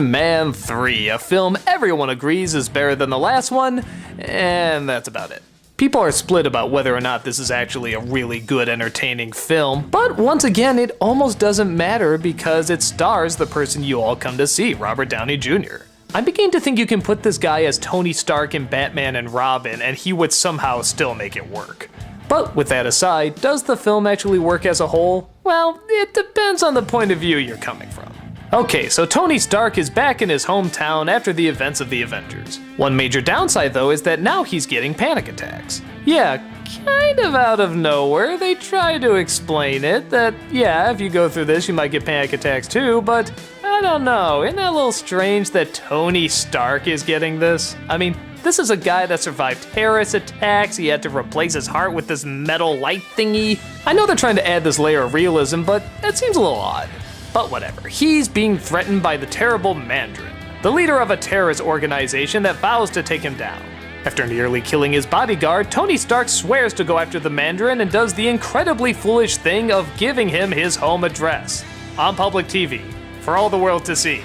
Iron Man 3, a film everyone agrees is better than the last one, and that's about it. People are split about whether or not this is actually a really good, entertaining film, but once again, it almost doesn't matter because it stars the person you all come to see, Robert Downey Jr. I'm beginning to think you can put this guy as Tony Stark in Batman and Robin, and he would somehow still make it work. But with that aside, does the film actually work as a whole? Well, it depends on the point of view you're coming from. Okay, so Tony Stark is back in his hometown after the events of the Avengers. One major downside though is that now he's getting panic attacks. Yeah, kind of out of nowhere, they try to explain it, that yeah, if you go through this you might get panic attacks too, but I don't know, isn't that a little strange that Tony Stark is getting this? I mean, this is a guy that survived terrorist attacks, he had to replace his heart with this metal light thingy. I know they're trying to add this layer of realism, but that seems a little odd. But whatever, he's being threatened by the terrible Mandarin, the leader of a terrorist organization that vows to take him down. After nearly killing his bodyguard, Tony Stark swears to go after the Mandarin and does the incredibly foolish thing of giving him his home address on public TV for all the world to see,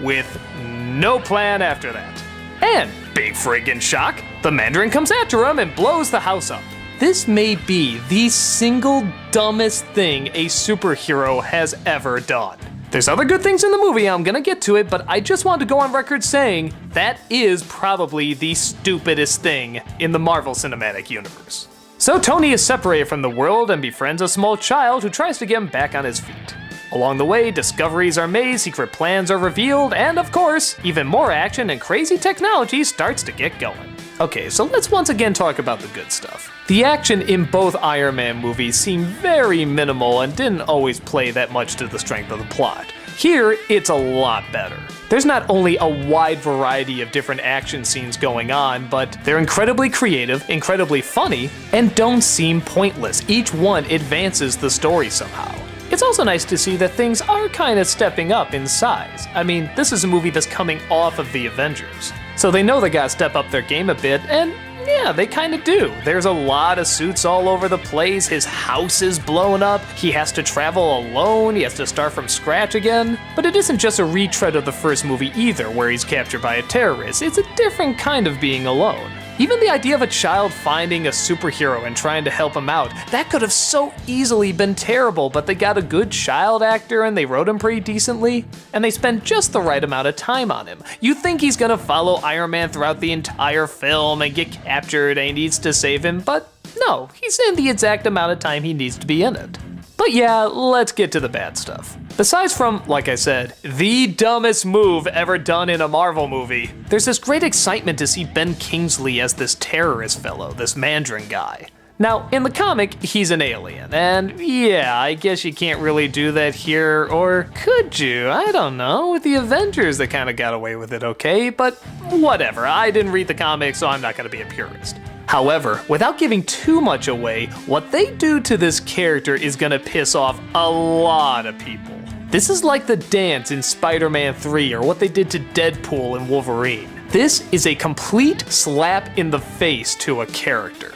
with no plan after that. And, big friggin' shock, the Mandarin comes after him and blows the house up. This may be the single dumbest thing a superhero has ever done. There's other good things in the movie, I'm gonna get to it, but I just wanted to go on record saying that is probably the stupidest thing in the Marvel Cinematic Universe. So Tony is separated from the world and befriends a small child who tries to get him back on his feet. Along the way, discoveries are made, secret plans are revealed, and of course, even more action and crazy technology starts to get going. Okay, so let's once again talk about the good stuff. The action in both Iron Man movies seemed very minimal and didn't always play that much to the strength of the plot. Here, it's a lot better. There's not only a wide variety of different action scenes going on, but they're incredibly creative, incredibly funny, and don't seem pointless. Each one advances the story somehow. It's also nice to see that things are kind of stepping up in size. I mean, this is a movie that's coming off of the Avengers, so they know they gotta step up their game a bit, and yeah, they kind of do. There's a lot of suits all over the place, his house is blown up, he has to travel alone, he has to start from scratch again. But it isn't just a retread of the first movie either, where he's captured by a terrorist, it's a different kind of being alone. Even the idea of a child finding a superhero and trying to help him out, that could have so easily been terrible, but they got a good child actor and they wrote him pretty decently, and they spent just the right amount of time on him. You think he's gonna follow Iron Man throughout the entire film and get captured and he needs to save him, but no, he's in the exact amount of time he needs to be in it. But yeah, let's get to the bad stuff. Besides from, like I said, the dumbest move ever done in a Marvel movie, there's this great excitement to see Ben Kingsley as this terrorist fellow, this Mandarin guy. Now, in the comic, he's an alien, and yeah, I guess you can't really do that here, or could you? I don't know, with the Avengers they kinda got away with it okay, but whatever, I didn't read the comics, so I'm not gonna be a purist. However, without giving too much away, what they do to this character is gonna piss off a lot of people. This is like the dance in Spider-Man 3 or what they did to Deadpool and Wolverine. This is a complete slap in the face to a character.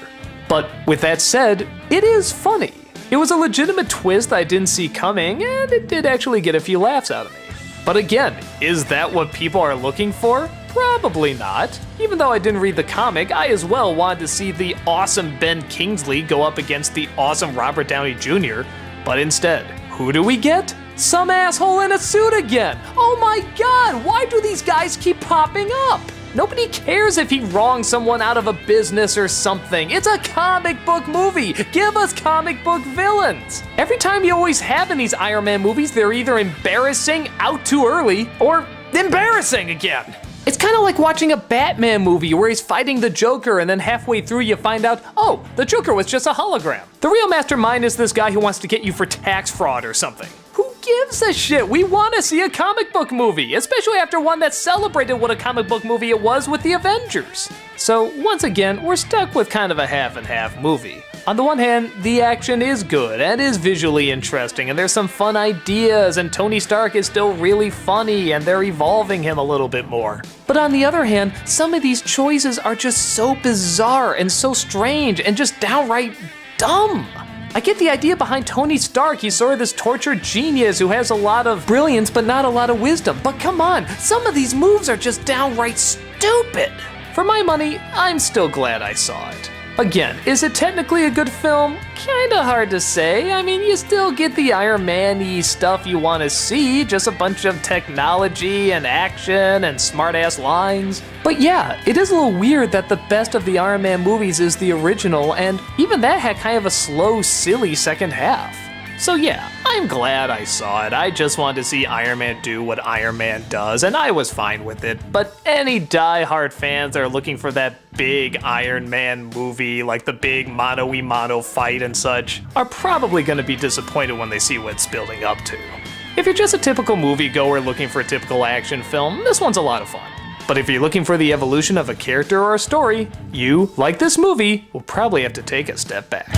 But with that said, it is funny. It was a legitimate twist I didn't see coming, and it did actually get a few laughs out of me. But again, is that what people are looking for? Probably not. Even though I didn't read the comic, I as well wanted to see the awesome Ben Kingsley go up against the awesome Robert Downey Jr., but instead, who do we get? Some asshole in a suit again! Oh my god, why do these guys keep popping up? Nobody cares if he wrongs someone out of a business or something. It's a comic book movie. Give us comic book villains. Every time you always have in these Iron Man movies, they're either embarrassing, out too early, or embarrassing again. It's kind of like watching a Batman movie where he's fighting the Joker and then halfway through you find out, oh, the Joker was just a hologram. The real mastermind is this guy who wants to get you for tax fraud or something. Who gives a shit? We want to see a comic book movie, especially after one that celebrated what a comic book movie it was with the Avengers. So once again, we're stuck with kind of a half and half movie. On the one hand, the action is good and is visually interesting and there's some fun ideas and Tony Stark is still really funny and they're evolving him a little bit more. But on the other hand, some of these choices are just so bizarre and so strange and just downright dumb. I get the idea behind Tony Stark. He's sort of this tortured genius who has a lot of brilliance but not a lot of wisdom. But come on, some of these moves are just downright stupid. For my money, I'm still glad I saw it. Again, is it technically a good film? Kinda hard to say. I mean, you still get the Iron Man-y stuff you want to see, just a bunch of technology and action and smart-ass lines. But yeah, it is a little weird that the best of the Iron Man movies is the original, and even that had kind of a slow, silly second half. So yeah, I'm glad I saw it. I just wanted to see Iron Man do what Iron Man does, and I was fine with it. But any die-hard fans that are looking for that big Iron Man movie, like the big mano-y-mano fight and such, are probably gonna be disappointed when they see what it's building up to. If you're just a typical moviegoer looking for a typical action film, this one's a lot of fun. But if you're looking for the evolution of a character or a story, you, like this movie, will probably have to take a step back.